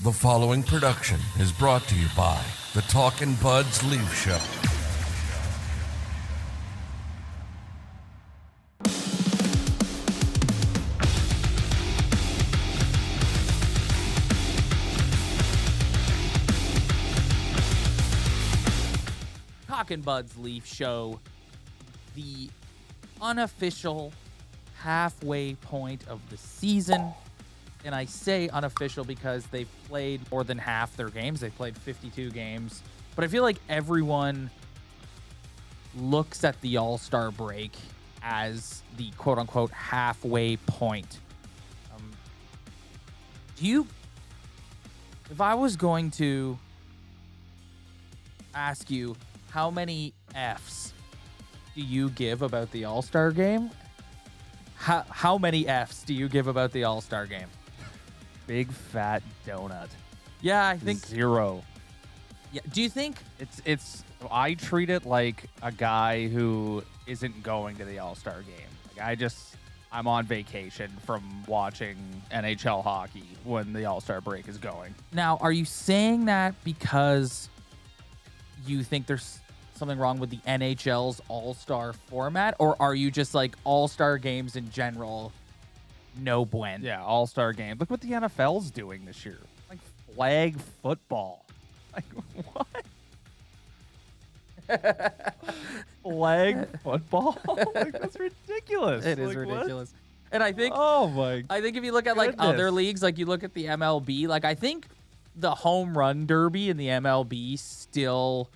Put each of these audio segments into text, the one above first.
The following production is brought to you by the Talkin' Buds Leaf Show. Talkin' Buds Leaf Show, the unofficial halfway point of the season. And I say unofficial because they've played more than half their games. They've played 52 games. But I feel like everyone looks at the All-Star break as the quote-unquote halfway point. If I was going to ask you how many Fs do you give about the All-Star game, how many Fs do you give about the All-Star game? Big fat donut. Yeah, I think 0. Yeah. Do you think It's I treat it like a guy who isn't going to the All-Star game. Like I'm on vacation from watching NHL hockey when the All-Star break is going. now, are you saying that because you think there's something wrong with the NHL's All-Star format, or are you just like All-Star games in general no buen? Yeah, All-Star game. Look what the NFL's doing this year. Like flag football. Like what? Flag football? Like, that's ridiculous. It is Like, what? ridiculous. And I think I if you look at like other goodness. leagues, like you look at the MLB, like I think the home run derby in the MLB still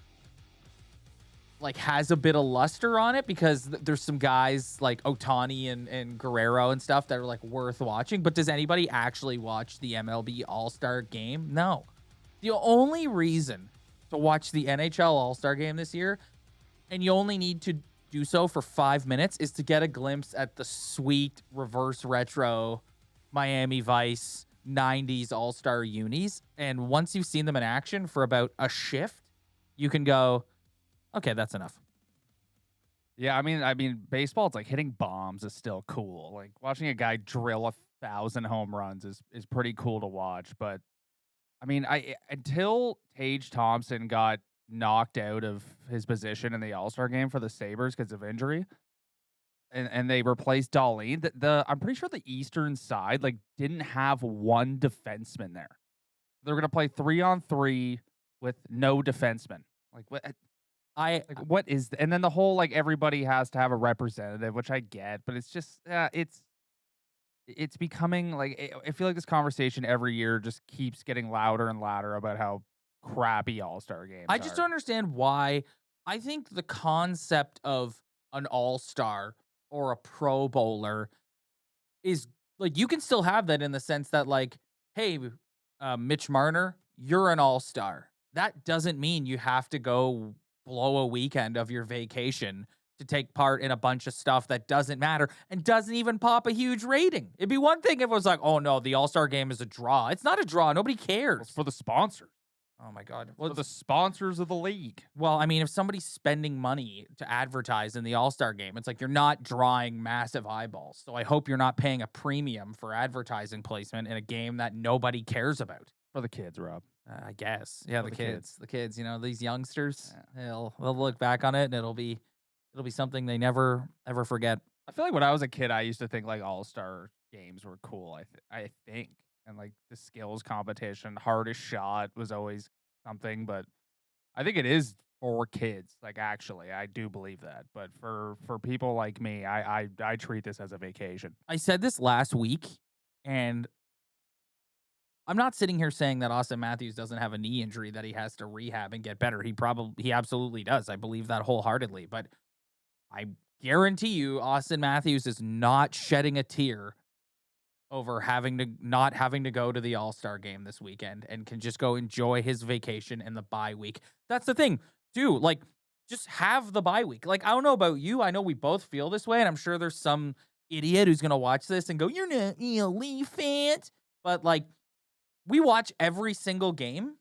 like has a bit of luster on it because there's some guys like Ohtani and Guerrero and stuff that are like worth watching. But does anybody actually watch the MLB All-Star game? No. The only reason to watch the NHL All-Star game this year, and you only need to do so for 5 minutes, is to get a glimpse at the sweet reverse retro Miami Vice 90s All-Star unis. And once you've seen them in action for about a shift, you can go, okay, that's enough. Yeah, I mean, baseball, it's like hitting bombs is still cool. Like watching a guy drill 1,000 home runs is pretty cool to watch. But I mean, until Tage Thompson got knocked out of his position in the All-Star game for the Sabres because of injury, and they replaced Darlene, I'm pretty sure the Eastern side like didn't have one defenseman there. They're gonna play 3-on-3 with no defenseman. Like what? What is and then the whole like everybody has to have a representative, which I get, but it's just it's becoming like I feel like this conversation every year just keeps getting louder and louder about how crappy All-Star games I just don't understand why. I think the concept of an All-Star or a Pro Bowler is like, you can still have that in the sense that like, hey, Mitch Marner, you're an All-Star. That doesn't mean you have to go blow a weekend of your vacation to take part in a bunch of stuff that doesn't matter and doesn't even pop a huge rating. It'd be one thing if it was like, oh no, the All-Star game is a draw. It's not a draw. Nobody cares. It's for the sponsors. Oh my God. For the sponsors of the league. Well, I mean, if somebody's spending money to advertise in the All-Star game, it's like you're not drawing massive eyeballs. So I hope you're not paying a premium for advertising placement in a game that nobody cares about. For the kids, Rob. I guess. Yeah, For the the kids. The kids, you know, these youngsters, they'll look back on it and it'll be something they never ever forget. I feel like when I was a kid, I used to think like All-Star games were cool. I think, and like the skills competition, hardest shot was always something. But I think it is for kids. Like actually, I do believe that. But for people like me, I treat this as a vacation. I said this last week, and I'm not sitting here saying that Austin Matthews doesn't have a knee injury that he has to rehab and get better. He absolutely does. I believe that wholeheartedly. But I guarantee you, Austin Matthews is not shedding a tear over not having to go to the All-Star game this weekend and can just go enjoy his vacation in the bye week. That's the thing, too. Like, just have the bye week. Like, I don't know about you. I know we both feel this way, and I'm sure there's some idiot who's going to watch this and go, you're not a Leaf fan. But, like, we watch every single game.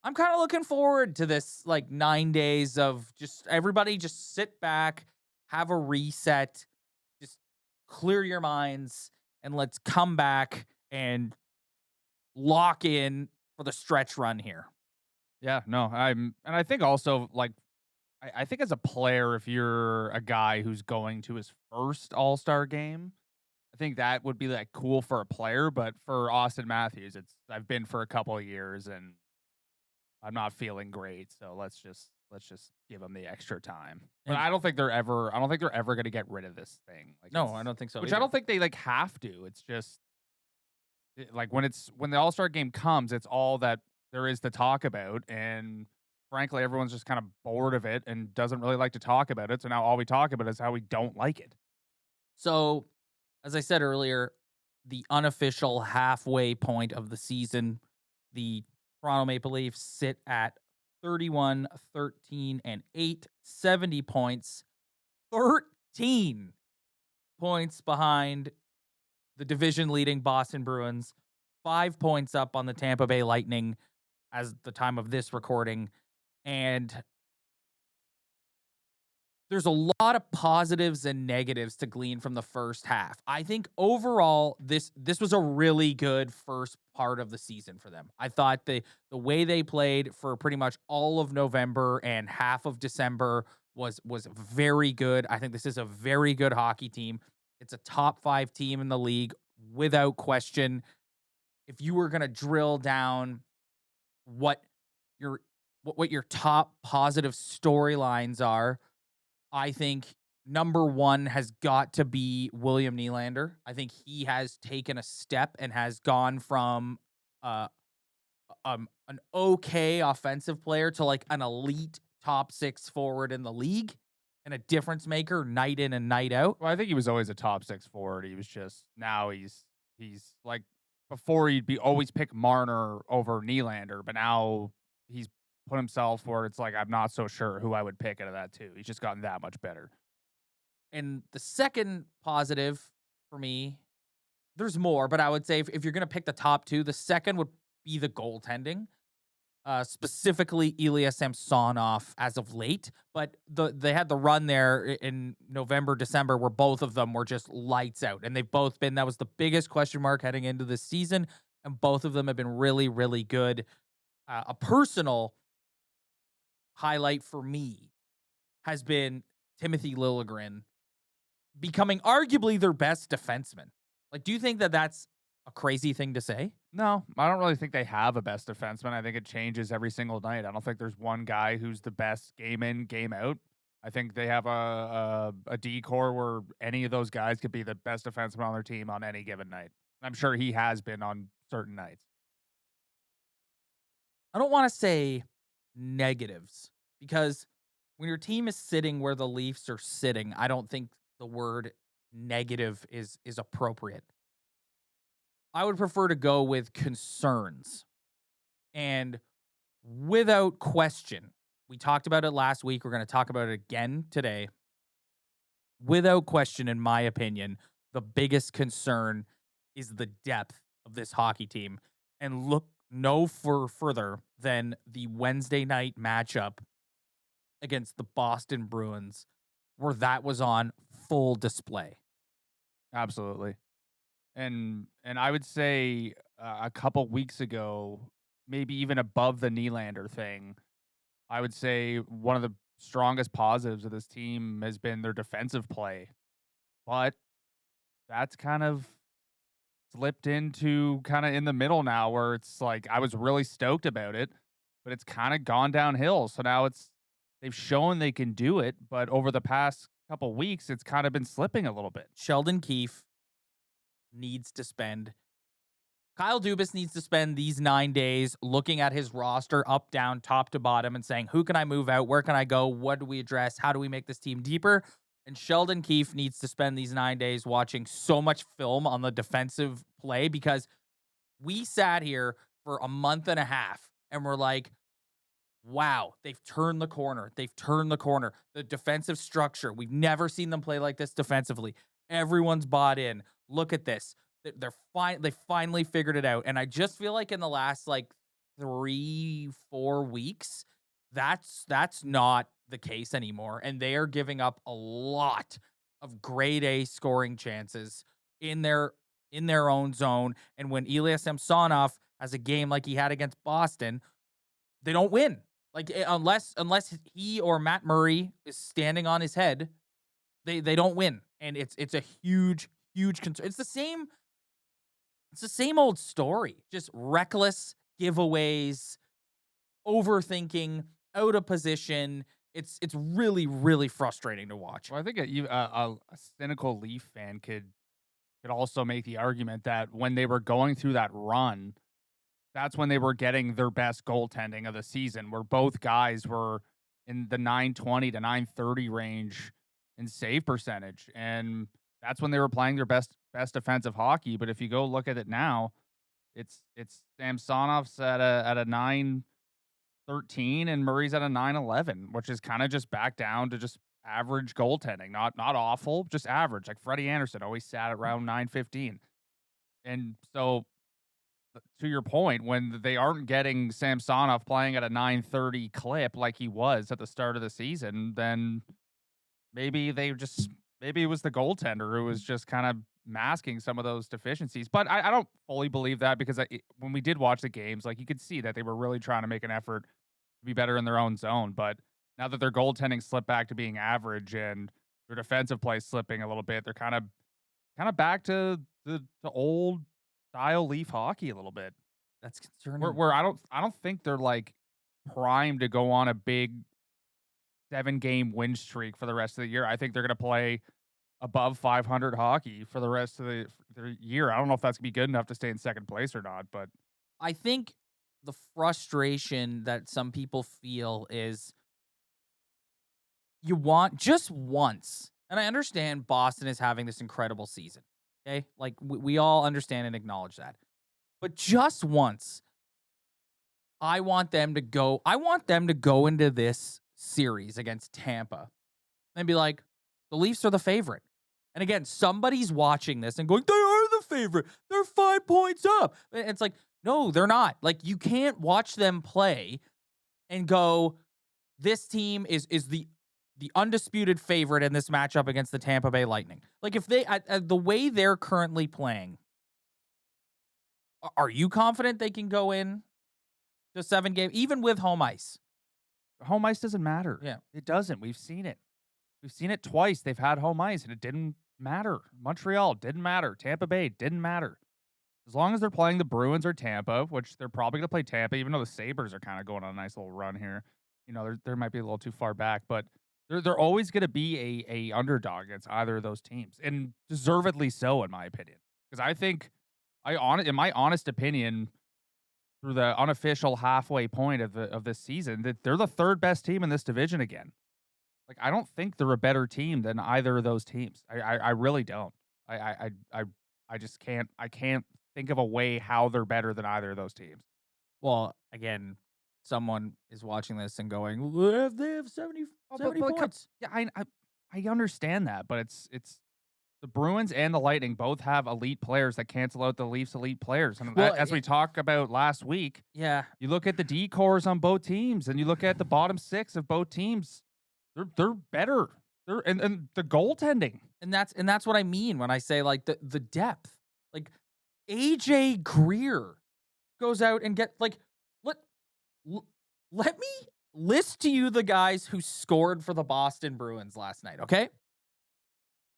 I'm kind of looking forward to this, like, 9 days of just everybody just sit back, have a reset, just clear your minds, and let's come back and lock in for the stretch run here. Yeah, no, and I think also, like, I think as a player, if you're a guy who's going to his first All-Star game, I think that would be, like, cool for a player, but for Austin Matthews, I've been for a couple of years, and I'm not feeling great, so let's just give him the extra time. But And I don't think they're ever gonna get rid of this thing. Like, no, I don't think so which either. I don't think they, like, have to. It's just like when the All-Star game comes, it's all that there is to talk about, and frankly, everyone's just kind of bored of it and doesn't really like to talk about it. So now all we talk about is how we don't like it. So, as I said earlier, the unofficial halfway point of the season, the Toronto Maple Leafs sit at 31, 13, and 8, 70 points, 13 points behind the division leading Boston Bruins, 5 points up on the Tampa Bay Lightning as the time of this recording. And there's a lot of positives and negatives to glean from the first half. I think overall this was a really good first part of the season for them. I thought the way they played for pretty much all of November and half of December was very good. I think this is a very good hockey team. It's a top 5 team in the league without question. If you were going to drill down what your what your top positive storylines are, I think number one has got to be William Nylander. I think he has taken a step and has gone from uh, an okay offensive player to like an elite top 6 forward in the league and a difference maker night in and night out. Well, I think he was always a top 6 forward. He was just now he's like before he'd be always pick Marner over Nylander, but now he's put himself where it's like I'm not so sure who I would pick out of that too. He's just gotten that much better. And the second positive for me, there's more, but I would say if you're going to pick the top 2, the second would be the goaltending. Specifically Ilya Samsonov as of late, but they had the run there in November, December where both of them were just lights out, and they've both been. That was the biggest question mark heading into this season, and both of them have been really, really good. A personal highlight for me has been Timothy Liljegren becoming arguably their best defenseman. Like, do you think that that's a crazy thing to say? No, I don't really think they have a best defenseman. I think it changes every single night. I don't think there's one guy who's the best game in, game out. I think they have a D core where any of those guys could be the best defenseman on their team on any given night. I'm sure he has been on certain nights. I don't want to say negatives because when your team is sitting where the Leafs are sitting, I don't think the word negative is appropriate. I would prefer to go with concerns. And without question, we talked about it last week. We're going to talk about it again today. Without question, in my opinion, the biggest concern is the depth of this hockey team. And look no further than the Wednesday night matchup against the Boston Bruins, where that was on full display. Absolutely. And I would say a couple weeks ago, maybe even above the Nylander thing, I would say one of the strongest positives of this team has been their defensive play. But that's kind of slipped into kind of in the middle now where it's like I was really stoked about it, but it's kind of gone downhill. So now they've shown they can do it, but over the past couple weeks, it's kind of been slipping a little bit. Sheldon Keefe needs to spend Kyle Dubas needs to spend these 9 days looking at his roster up, down, top to bottom and saying, who can I move out? Where can I go? What do we address? How do we make this team deeper? And Sheldon Keefe needs to spend these 9 days watching so much film on the defensive play because we sat here for a month and a half and we're like, wow, they've turned the corner. They've turned the corner. The defensive structure, we've never seen them play like this defensively. Everyone's bought in. Look at this. They finally figured it out. And I just feel like in the last like 3-4 weeks, that's not the case anymore. And they are giving up a lot of grade A scoring chances in their own zone. And when Ilya Samsonov has a game like he had against Boston, they don't win. Like unless he or Matt Murray is standing on his head, they don't win. And it's a huge concern. It's the same old story. Just reckless giveaways, overthinking, out of position. It's really frustrating to watch. Well, I think a cynical Leaf fan could also make the argument that when they were going through that run, that's when they were getting their best goaltending of the season, where both guys were in the 920 to 930 range in save percentage. And that's when they were playing their best defensive hockey. But if you go look at it now, it's Samsonov's at a 913 and Murray's at a 911, which is kind of just back down to just average goaltending. Not awful, just average. Like Freddie Anderson always sat at around 915. And so to your point, when they aren't getting Samsonov playing at a 930 clip like he was at the start of the season, then maybe it was the goaltender who was just kind of masking some of those deficiencies. But I don't fully believe that, because when we did watch the games, like, you could see that they were really trying to make an effort to be better in their own zone. But now that their goaltending slipped back to being average and their defensive play slipping a little bit, they're kind of back to the old style Leaf hockey a little bit. That's concerning. Where I don't think they're like primed to go on a big 7-game win streak for the rest of the year. I think they're going to play above 500 hockey for the rest of the year. I don't know if that's going to be good enough to stay in second place or not, but I think the frustration that some people feel is you want just once, and I understand Boston is having this incredible season. Okay? Like, we all understand and acknowledge that. But just once, I want them to go into this series against Tampa and be like, the Leafs are the favorite. And again, somebody's watching this and going, they are the favorite. They're 5 points up. And it's like, no, they're not. Like, you can't watch them play and go, this team is the undisputed favorite in this matchup against the Tampa Bay Lightning. Like, if they, the way they're currently playing, are you confident they can go in to 7 games, even with home ice? home ice doesn't matter. Yeah. It doesn't. We've seen it. We've seen it twice. They've had home ice, and it didn't matter. Montreal didn't matter. Tampa Bay didn't matter. As long as they're playing the Bruins or Tampa, which they're probably going to play Tampa, even though the Sabres are kind of going on a nice little run here. You know, they might be a little too far back, but they're always going to be a underdog against either of those teams, and deservedly so, in my opinion. Because I think, in my honest opinion, through the unofficial halfway point of this season, that they're the third best team in this division again. Like, I don't think they're a better team than either of those teams. I really don't. I just can't. I can't think of a way how they're better than either of those teams. Well, again, someone is watching this and going, they have 70 points. Yeah, I understand that, but it's the Bruins and the Lightning both have elite players that cancel out the Leafs' elite players. And as we talked about last week, yeah, you look at the D-cores on both teams, and you look at the bottom six of both teams. They're better. And the goaltending. And that's what I mean when I say, like, the depth. Like, AJ Greer goes out and let me list to you the guys who scored for the Boston Bruins last night, okay?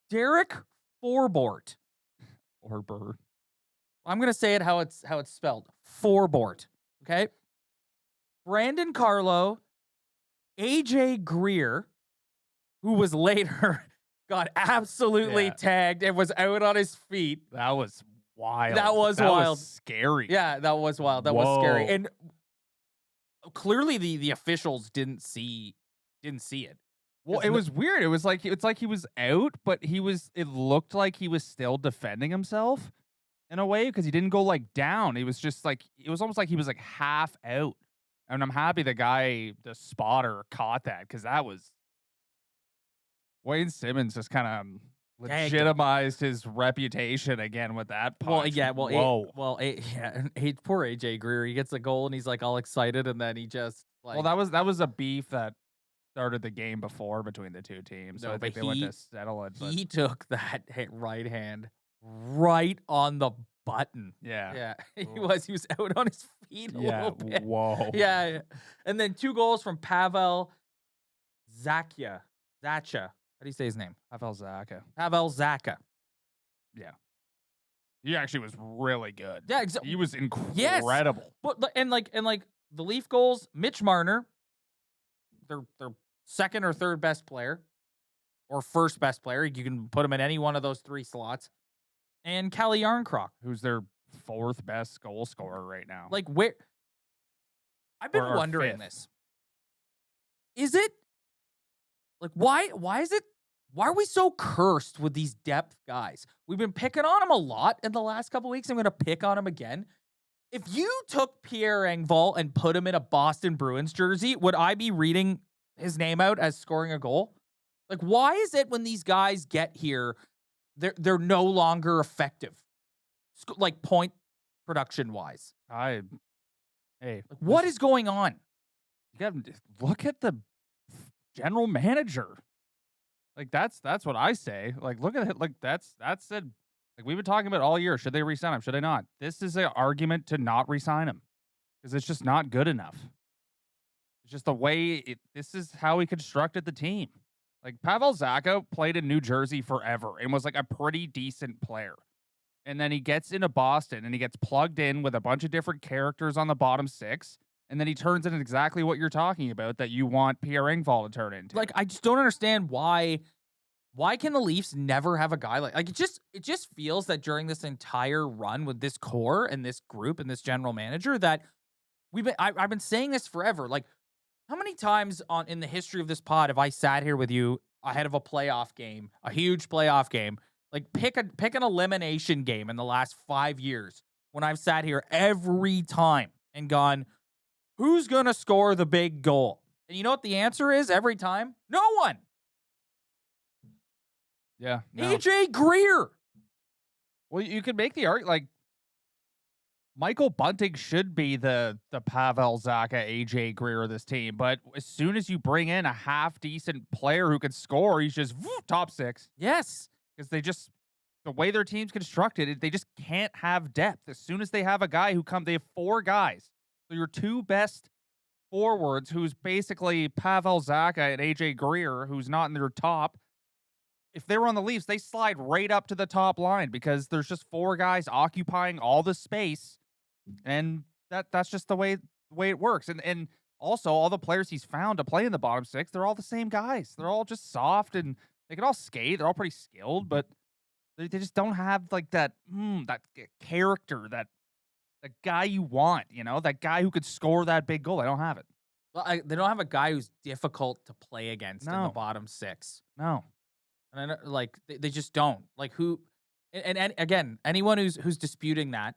Derek Forbort. I'm going to say it how it's spelled. Forbort, okay? Brandon Carlo, AJ Greer, who was later got absolutely tagged and was out on his feet. That was wild. That was wild. Scary. Yeah, that was wild. That was scary. And clearly the officials didn't see it. Well, it was weird. It's like he was out, but it looked like he was still defending himself in a way, because he didn't go like down. He was just like, it was almost like he was like half out. And I'm happy the spotter caught that, because that was Wayne Simmons just kind of legitimized his reputation again with that punch. Poor AJ Greer. He gets a goal and he's like all excited, and then he just like. Well, that was a beef that started the game before between the two teams. So I think they went to settle it. But he took that hit right hand right on the button. Yeah. Yeah, he Ooh. was. He was out on his feet a Yeah. little bit. Whoa. Yeah. And then 2 goals from Pavel Zacha. How do you say his name? Pavel Zacha. Pavel Zacha. Yeah. He actually was really good. Yeah, He was Yes. incredible. But and the Leaf goals, Mitch Marner, their second or third best player, or first best player. You can put him in any one of those 3 slots. And Kalle Yarncroc, Who's their 4th best goal scorer right now. like where I've been Or wondering 5th. this. Is it like why is it why are we so cursed with these depth guys? We've been picking on them a lot in the last couple weeks. I'm going to pick on them again. If you took Pierre Engvall and put him in a Boston Bruins jersey, would I be reading his name out as scoring a goal? Like, why is it when these guys get here, they're no longer effective, like point production wise? Hey, Like, what this- is going on? you got to look at the general manager. Like that's what I say. Like look at it. Like that's it. Like we've been talking about all year. Should they re-sign him? Should they not? This is an argument to not re-sign him because it's just not good enough. It's just the way this is how he constructed the team. Like Pavel Zacha played in New Jersey forever and was like a pretty decent player. And then he gets into Boston and he gets plugged in with a bunch of different characters on the bottom 6. And then he turns into exactly what you're talking about that you want Pierre Engvall to turn into. Like, I just don't understand why can the Leafs never have a guy like it just feels that during this entire run with this core and this group and this general manager that I've been saying this forever. Like, how many times in the history of this pod have I sat here with you ahead of a playoff game, a huge playoff game, like pick an elimination game in the last 5 years when I've sat here every time and gone, who's going to score the big goal? And you know what the answer is every time? No one. Yeah. No. AJ Greer. Well, you could make the argument like Michael Bunting should be the Pavel Zacha, AJ Greer of this team, but as soon as you bring in a half decent player who can score, he's just top 6 Yes. because the way their team's constructed, they just can't have depth. As soon as they have a guy they have 4 guys. So your 2 best forwards, who's basically Pavel Zacha and AJ Greer, who's not in their top. If they were on the Leafs, they slide right up to the top line because there's just 4 guys occupying all the space, and that's just the way it works. And also all the players he's found to play in the bottom 6, they're all the same guys. They're all just soft and they can all skate. They're all pretty skilled, but they just don't have like that character, that guy you want, that guy who could score that big goal. I don't have it. Well, they don't have a guy who's difficult to play against in the No. bottom 6. No. And I know, like they just don't. Like who and again, anyone who's disputing that,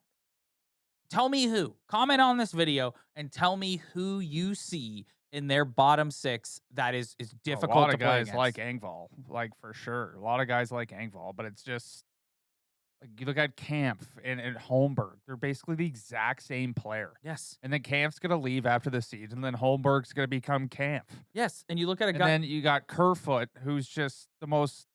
tell me who. Comment on this video and tell me who you see in their bottom 6 that is difficult A lot to of play guys against. like Engvall, like for sure. A lot of guys like Engvall, but it's just like you look at Kampf and Holmberg. They're basically the exact same player. Yes. And then Kampf's gonna leave after the season, and then Holmberg's gonna become Kampf. Yes. And you look at a And guy. then you got Kerfoot, who's just the most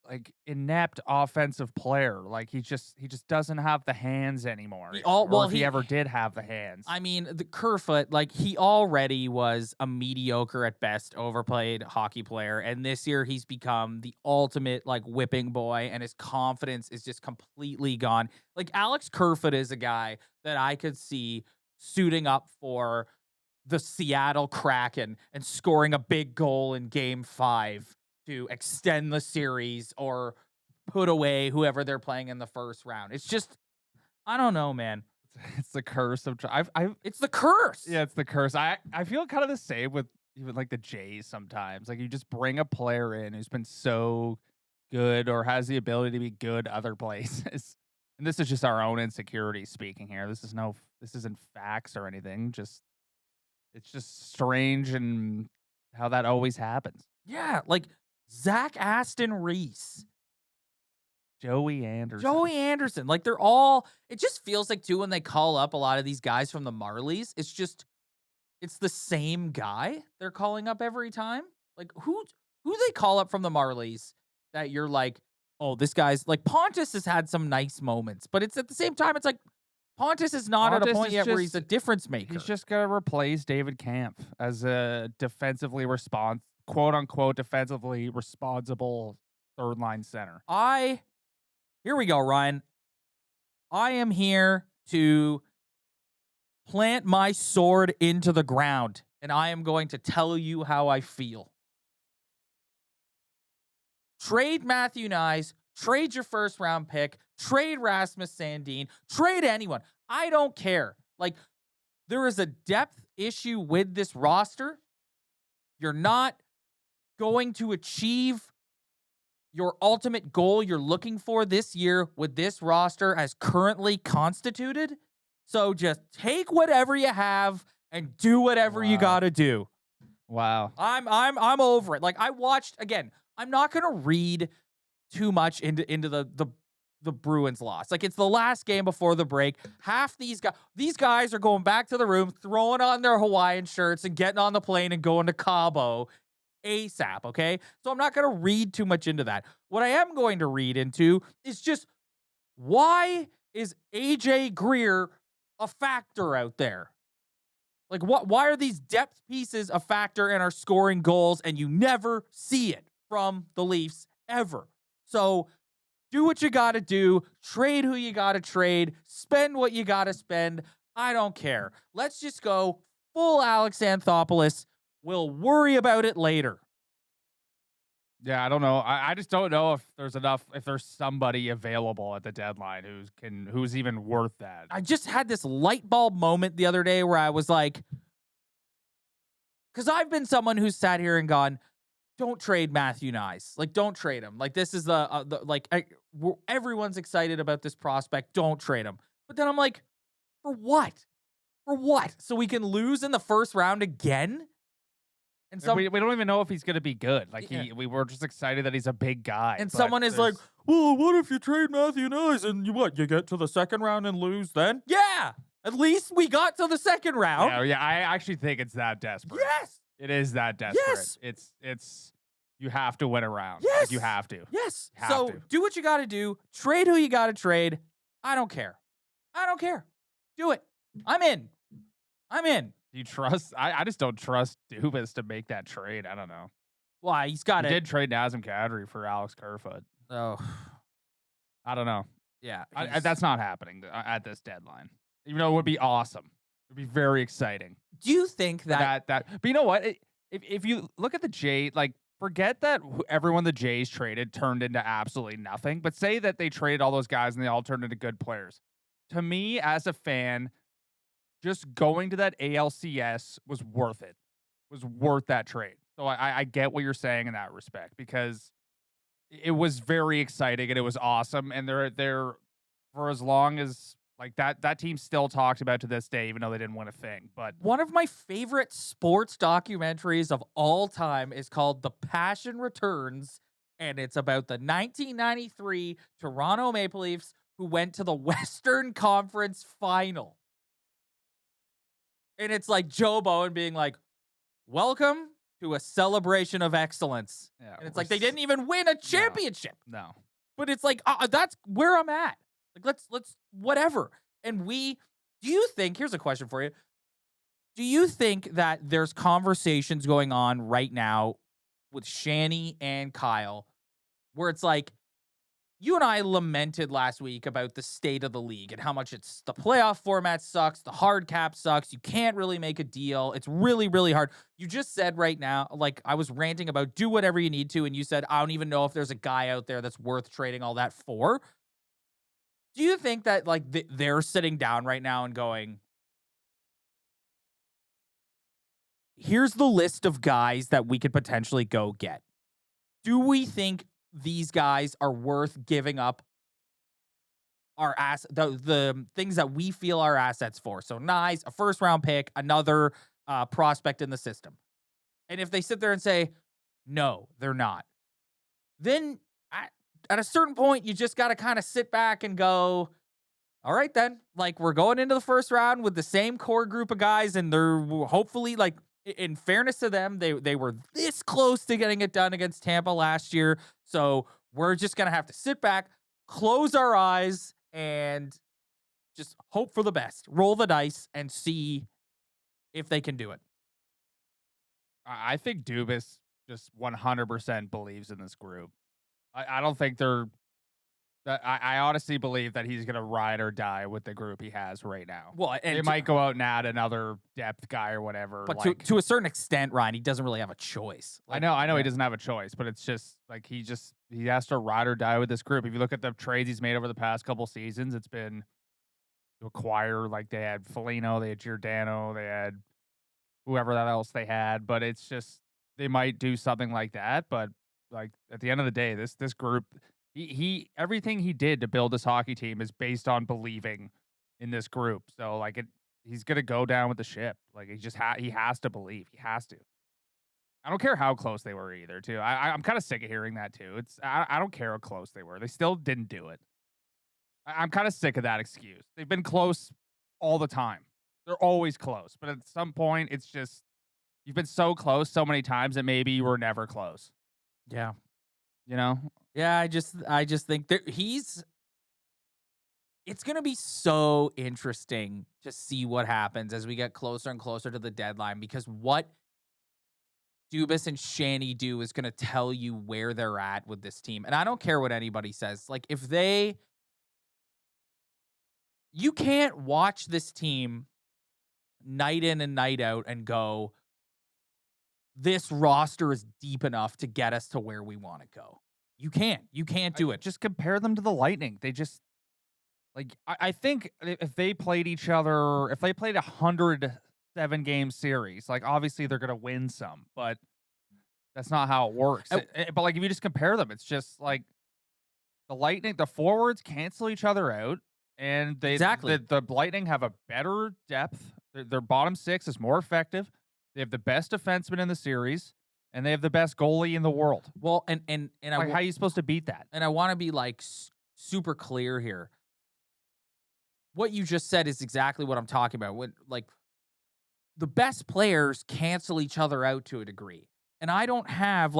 like inept offensive player. Like he just doesn't have the hands anymore. If he ever did have the hands. I mean, the Kerfoot, like he already was a mediocre at best, overplayed hockey player, and this year he's become the ultimate like whipping boy, and his confidence is just completely gone. Like Alex Kerfoot is a guy that I could see suiting up for the Seattle Kraken and scoring a big goal in Game 5 to extend the series or put away whoever they're playing in the first round. It's just, I don't know, man. It's the curse of It's the curse. Yeah, it's the curse. I feel kind of the same with even like the Jays sometimes. Like you just bring a player in who's been so good or has the ability to be good other places. And this is just our own insecurity speaking here. This isn't facts or anything. It's just strange and how that always happens. Yeah, like Zach Aston Reese, Joey Anderson. Like they're all, it just feels like too when they call up a lot of these guys from the Marlies, it's the same guy they're calling up every time. Like who they call up from the Marlies that you're like, oh, this guy's like Pontus has had some nice moments, but it's at the same time, it's like Pontus is not at a Pontus point is yet where just- he's a difference maker. He's just gonna replace David Kampf as a quote unquote defensively responsible third line center. Here we go, Ryan. I am here to plant my sword into the ground, and I am going to tell you how I feel. Trade Matthew Nyes, trade your first round pick, trade Rasmus Sandin, trade anyone. I don't care. Like, there is a depth issue with this roster. You're not going to achieve your ultimate goal you're looking for this year with this roster as currently constituted. So just take whatever you have and do whatever you got to do. Wow. I'm over it. Like, I watched again. I'm not going to read too much into the Bruins loss. Like, it's the last game before the break. Half these guys are going back to the room, throwing on their Hawaiian shirts and getting on the plane and going to Cabo ASAP, okay? So I'm not going to read too much into that. What I am going to read into is just, why is AJ Greer a factor out there? Like, why are these depth pieces a factor and are scoring goals and you never see it from the Leafs ever? So do what you got to do, trade who you got to trade, spend what you got to spend. I don't care. Let's just go full Alex Anthopoulos. We'll worry about it later. Yeah, I don't know. I just don't know if there's somebody available at the deadline who's even worth that. I just had this light bulb moment the other day where I was like, because I've been someone who's sat here and gone, don't trade Matthew Nyes. Like, don't trade him. Like, this is everyone's excited about this prospect. Don't trade him. But then I'm like, for what? For what? So we can lose in the first round again? And We don't even know if he's going to be good. Like, we were just excited that he's a big guy. And someone is like, well, what if you trade Matthew Nyes and you get to the second round and lose then? Yeah. At least we got to the second round. Yeah, I actually think it's that desperate. Yes. It is that desperate. Yes. It's you have to win a round. Yes. Like, you have to. Yes. Have So to. do what you got to do. Trade who you got to trade. I don't care. Do it. I'm in. Do you trust? I just don't trust Dubas to make that trade. I don't know. Why? He's got He it. did trade Nazem Kadri for Alex Kerfoot. Oh, I don't know. yeah. That's not happening at this deadline. Even though it would be awesome. It would be very exciting. Do you think that But you know what? If you look at the Jays, like, forget that everyone the Jays traded turned into absolutely nothing, but say that they traded all those guys and they all turned into good players. To me, as a fan, just going to that ALCS was worth it. Was worth that trade. So I get what you're saying in that respect, because it was very exciting and it was awesome. And they're for as long as, like, that team still talked about to this day, even though they didn't win a thing. But one of my favorite sports documentaries of all time is called The Passion Returns, and it's about the 1993 Toronto Maple Leafs who went to the Western Conference Final. And it's like Joe Bowen being like, welcome to a celebration of excellence. yeah, And it's like they didn't even win a championship. No. But it's like, that's where I'm at. Like, let's whatever. And do you think, here's a question for you. Do you think that there's conversations going on right now with Shanny and Kyle where it's like, you and I lamented last week about the state of the league and how much the playoff format sucks, the hard cap sucks, you can't really make a deal, it's really, really hard. You just said right now, like, I was ranting about do whatever you need to, and you said, I don't even know if there's a guy out there that's worth trading all that for. Do you think that, like, they're sitting down right now and going, here's the list of guys that we could potentially go get. Do we think these guys are worth giving up our the things that we feel our assets for? So Nyes, a first round pick, another prospect in the system. And if they sit there and say, no, they're not, then at a certain point, you just got to kind of sit back and go, all right, then, like, we're going into the first round with the same core group of guys, and they're hopefully, like, in fairness to them, they were this close to getting it done against Tampa last year. So we're just going to have to sit back, close our eyes, and just hope for the best. Roll the dice and see if they can do it. I think Dubas just 100% believes in this group. I don't think they're. I honestly believe that he's gonna ride or die with the group he has right now. Well, and they might go out and add another depth guy or whatever. but like, to a certain extent, Ryan, he doesn't really have a choice. I know he doesn't have a choice, but it's just like he has to ride or die with this group. If you look at the trades he's made over the past couple seasons, it's been to acquire, like they had Foligno, they had Giordano, they had whoever that else they had, but it's just they might do something like that. But like at the end of the day, this group, he everything he did to build this hockey team is based on believing in this group. So like he's gonna go down with the ship. Like he has to believe. He has to. I don't care how close they were either. Too. I'm kind of sick of hearing that too. I don't care how close they were. They still didn't do it. I'm kind of sick of that excuse. They've been close all the time. They're always close. But at some point, it's just you've been so close so many times that maybe you were never close. Yeah. You know? Yeah, I just think that it's going to be so interesting to see what happens as we get closer and closer to the deadline, because what Dubas and Shanny do is going to tell you where they're at with this team. And I don't care what anybody says. Like you can't watch this team night in and night out and go, this roster is deep enough to get us to where we want to go. You can't do it. Just compare them to the Lightning. They just like I think if they played each other, if they played 107 game series, like obviously they're gonna win some, but that's not how it works. But like if you just compare them, it's just like the Lightning, the forwards cancel each other out, and the Lightning have a better depth. Their bottom six is more effective. They have the best defenseman in the series. And they have the best goalie in the world. Well, and like, how are you supposed to beat that? And I want to be like super clear here. What you just said is exactly what I'm talking about. When like the best players cancel each other out to a degree, and I don't have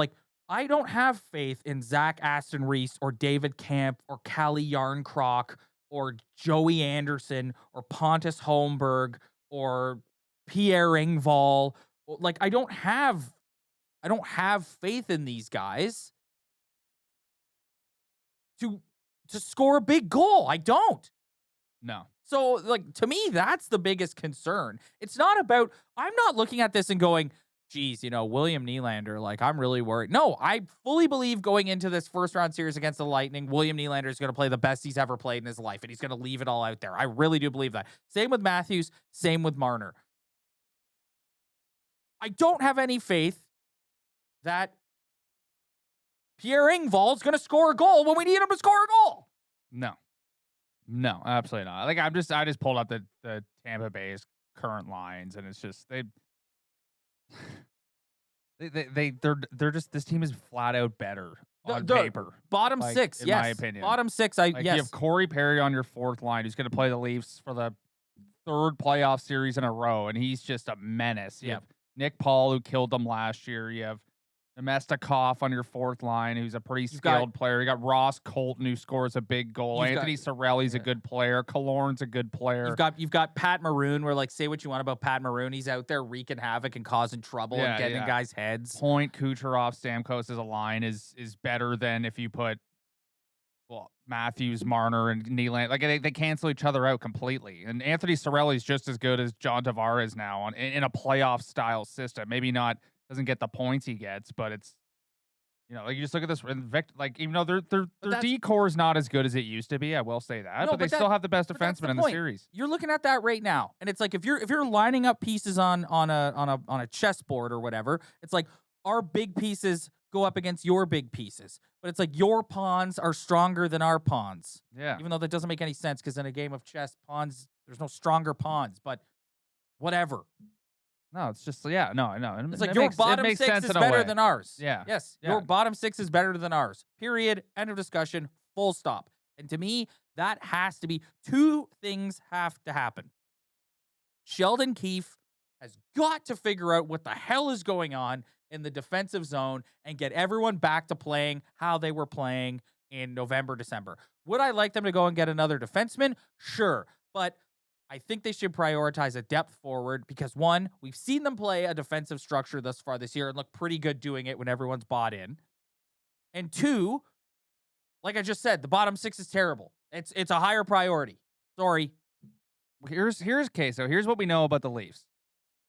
faith in Zach Aston Reese or David Camp or Callie Yarncroc or Joey Anderson or Pontus Holmberg or Pierre Engvall. Like I don't have faith in these guys to score a big goal. I don't. No. So, like, to me, that's the biggest concern. It's not about, I'm not looking at this and going, geez, William Nylander, like, I'm really worried. No, I fully believe going into this first round series against the Lightning, William Nylander is going to play the best he's ever played in his life, and he's going to leave it all out there. I really do believe that. Same with Matthews, same with Marner. I don't have any faith that Pierre Engvall's going to score a goal when we need him to score a goal. No, absolutely not. Like I just pulled up the Tampa Bay's current lines, and it's just they're just, this team is flat out better on paper. Bottom six, in yes. my opinion. Bottom six, yes. You have Corey Perry on your fourth line, who's going to play the Leafs for the third playoff series in a row, and he's just a menace. You have Nick Paul, who killed them last year. You have Nemestikov on your fourth line, who's a pretty skilled player. You got Ross Colton, who scores a big goal. Anthony Cirelli's a good player. Killorn's a good player. You've got Pat Maroon, where like say what you want about Pat Maroon, he's out there wreaking havoc and causing trouble and getting in guys' heads. Point, Kucherov, Stamkos as a line is better than if you put Matthews, Marner, and Nylander. Like they cancel each other out completely. And Anthony Cirelli's just as good as John Tavares now in a playoff style system. Maybe not. Doesn't get the points he gets, but it's like you just look at this. Like even though their D-core is not as good as it used to be, I will say that, but they still have the best defenseman in the series. You're looking at that right now, and it's like if you're lining up pieces on a chessboard or whatever, it's like our big pieces go up against your big pieces, but it's like your pawns are stronger than our pawns. Yeah, even though that doesn't make any sense because in a game of chess, there's no stronger pawns, but whatever. No, it's just no. It's like your bottom six is better than ours. Yeah. Yes. Your bottom six is better than ours. Period. End of discussion. Full stop. And to me, that has to be two things have to happen. Sheldon Keefe has got to figure out what the hell is going on in the defensive zone and get everyone back to playing how they were playing in November, December. Would I like them to go and get another defenseman? Sure. But I think they should prioritize a depth forward because, one, we've seen them play a defensive structure thus far this year and look pretty good doing it when everyone's bought in. And two, like I just said, the bottom six is terrible. It's a higher priority. Sorry. Here's Queso. Here's what we know about the Leafs.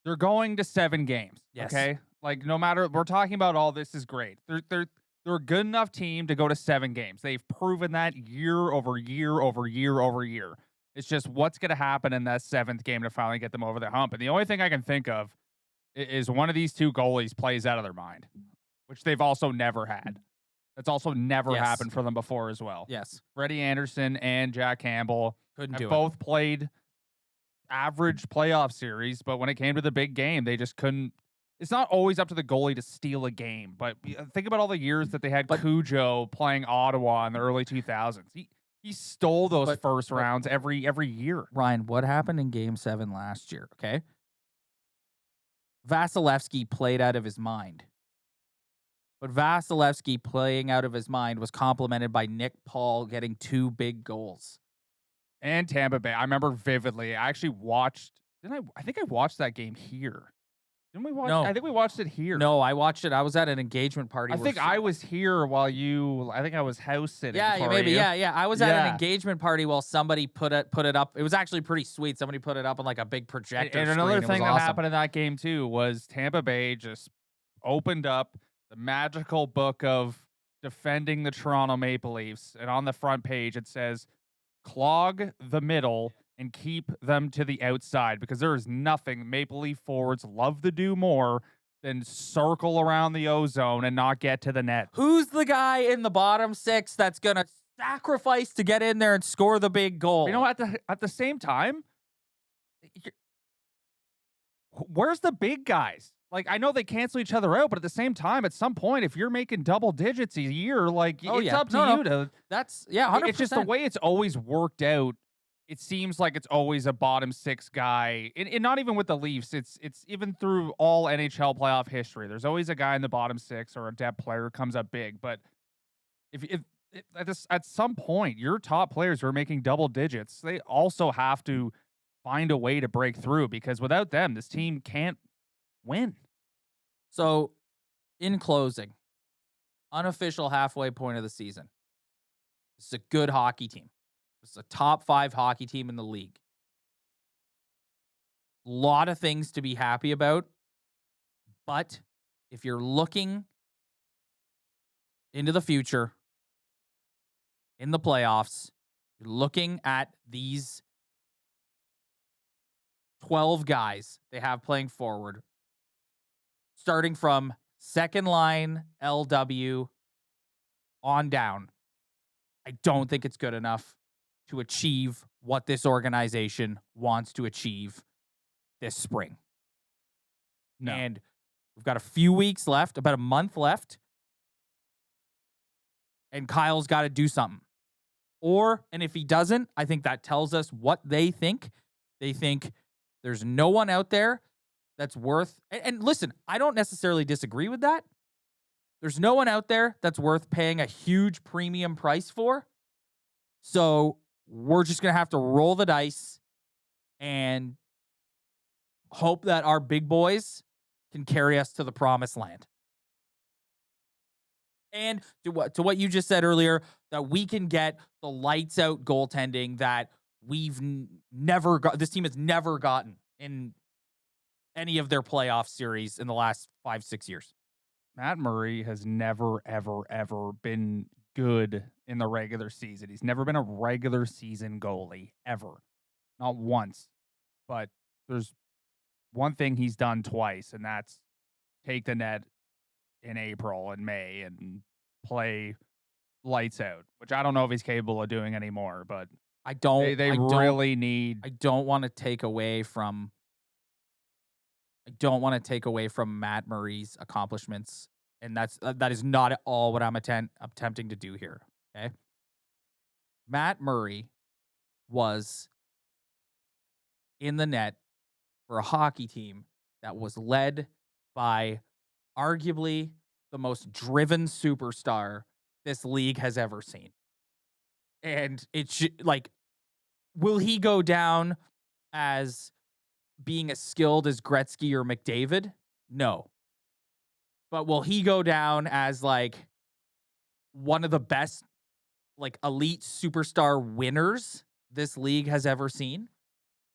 They're going to 7 games. Yes. Okay? Like, no matter, we're talking about all this is great. They're a good enough team to go to 7 games. They've proven that year over year over year over year. It's just what's going to happen in that 7th game to finally get them over the hump. And the only thing I can think of is one of these two goalies plays out of their mind, which they've also never had. That's also never happened for them before as well. Yes. Freddie Anderson and Jack Campbell Couldn't have do it. both played average playoff series, but when it came to the big game, they just couldn't. It's not always up to the goalie to steal a game, but think about all the years that they had Cujo playing Ottawa in the early 2000s. He stole those first rounds every year. Ryan, what happened in Game 7 last year, okay? Vasilevsky played out of his mind. But Vasilevsky playing out of his mind was complemented by Nick Paul getting 2 big goals. And Tampa Bay. I remember vividly. I actually watched. I think I watched that game here. Didn't we watch? No. I think we watched it here. No, I watched it. I was at an engagement party. I think I was here while you. I think I was house sitting. Yeah, for maybe. you. Yeah. I was at an engagement party while somebody put it up. It was actually pretty sweet. Somebody put it up on like a big projector. And screen. another It thing was that awesome. happened in that game too was Tampa Bay just opened up the magical book of defending the Toronto Maple Leafs, and on the front page it says, "Clog the middle and keep them to the outside," because there is nothing Maple Leaf forwards love to do more than circle around the ozone and not get to the net. Who's the guy in the bottom 6 that's gonna sacrifice to get in there and score the big goal? You know, at the same time, where's the big guys? Like, I know they cancel each other out, but at the same time, at some point, if you're making double digits a year, like, it's up to you to. That's 100%. It's just the way it's always worked out. It seems like it's always a bottom 6 guy, and not even with the Leafs. It's even through all NHL playoff history. There's always a guy in the bottom 6 or a depth player who comes up big. But if at some point your top players who are making double digits, they also have to find a way to break through, because without them, this team can't win. So, in closing, unofficial halfway point of the season. This is a good hockey team. This is a top 5 hockey team in the league. A lot of things to be happy about. But if you're looking into the future, in the playoffs, you're looking at these 12 guys they have playing forward, starting from second line LW on down. I don't think it's good enough to achieve what this organization wants to achieve this spring. No. And we've got a few weeks left, about a month left. And Kyle's got to do something. And if he doesn't, I think that tells us what they think. They think there's no one out there that's worth. And listen, I don't necessarily disagree with that. There's no one out there that's worth paying a huge premium price for. So we're just going to have to roll the dice and hope that our big boys can carry us to the promised land. And to what you just said earlier, that we can get the lights out goaltending that we've never got. This team has never gotten in any of their playoff series in the last 5-6 years. Matt Murray has never, ever, ever been good in the regular season. He's never been a regular season goalie, ever. Not once. But there's one thing he's done twice, and that's take the net in April and May and play lights out, which I don't know if he's capable of doing anymore, but I don't really need. I don't want to take away from Matt Murray's accomplishments, and that is not at all what I'm attempting to do here. Okay, Matt Murray was in the net for a hockey team that was led by arguably the most driven superstar this league has ever seen. And will he go down as being as skilled as Gretzky or McDavid? No. But will he go down as like one of the best, like elite superstar winners this league has ever seen?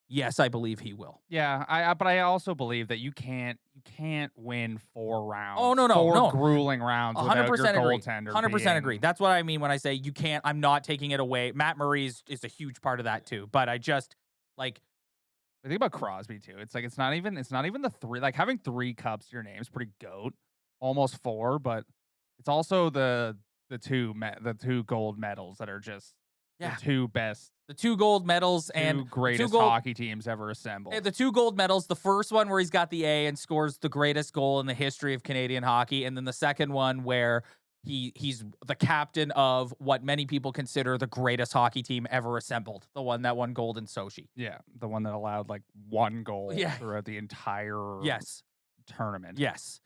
Yes, I believe he will. Yeah, but I also believe that you can't win 4 rounds. Oh, no, four grueling rounds without your 100% agree. goaltender. 100% agree. That's what I mean when I say you can't. I'm not taking it away. Matt Murray is a huge part of that too. But I just like I think about Crosby too. It's like it's not even the 3. Like having 3 cups to your name is pretty goat. Almost 4, but it's also the 2 gold medals that are just the 2 best. The 2 gold medals and 2 greatest hockey teams ever assembled. The 2 gold medals. The first one where he's got the A and scores the greatest goal in the history of Canadian hockey, and then the second one where he's the captain of what many people consider the greatest hockey team ever assembled. The one that won gold in Sochi. Yeah, the one that allowed like 1 goal throughout the entire tournament. Yes.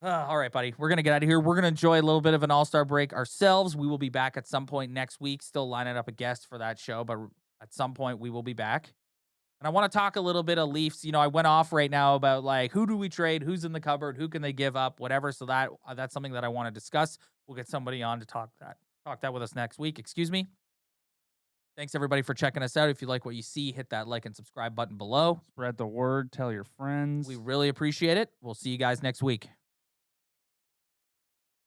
All right, buddy. We're going to get out of here. We're going to enjoy a little bit of an All-Star break ourselves. We will be back at some point next week. Still lining up a guest for that show, but at some point we will be back. And I want to talk a little bit of Leafs. You know, I went off right now about like, who do we trade? Who's in the cupboard? Who can they give up? Whatever. So that's something that I want to discuss. We'll get somebody on to talk that with us next week. Excuse me. Thanks, everybody, for checking us out. If you like what you see, hit that like and subscribe button below. Spread the word. Tell your friends. We really appreciate it. We'll see you guys next week.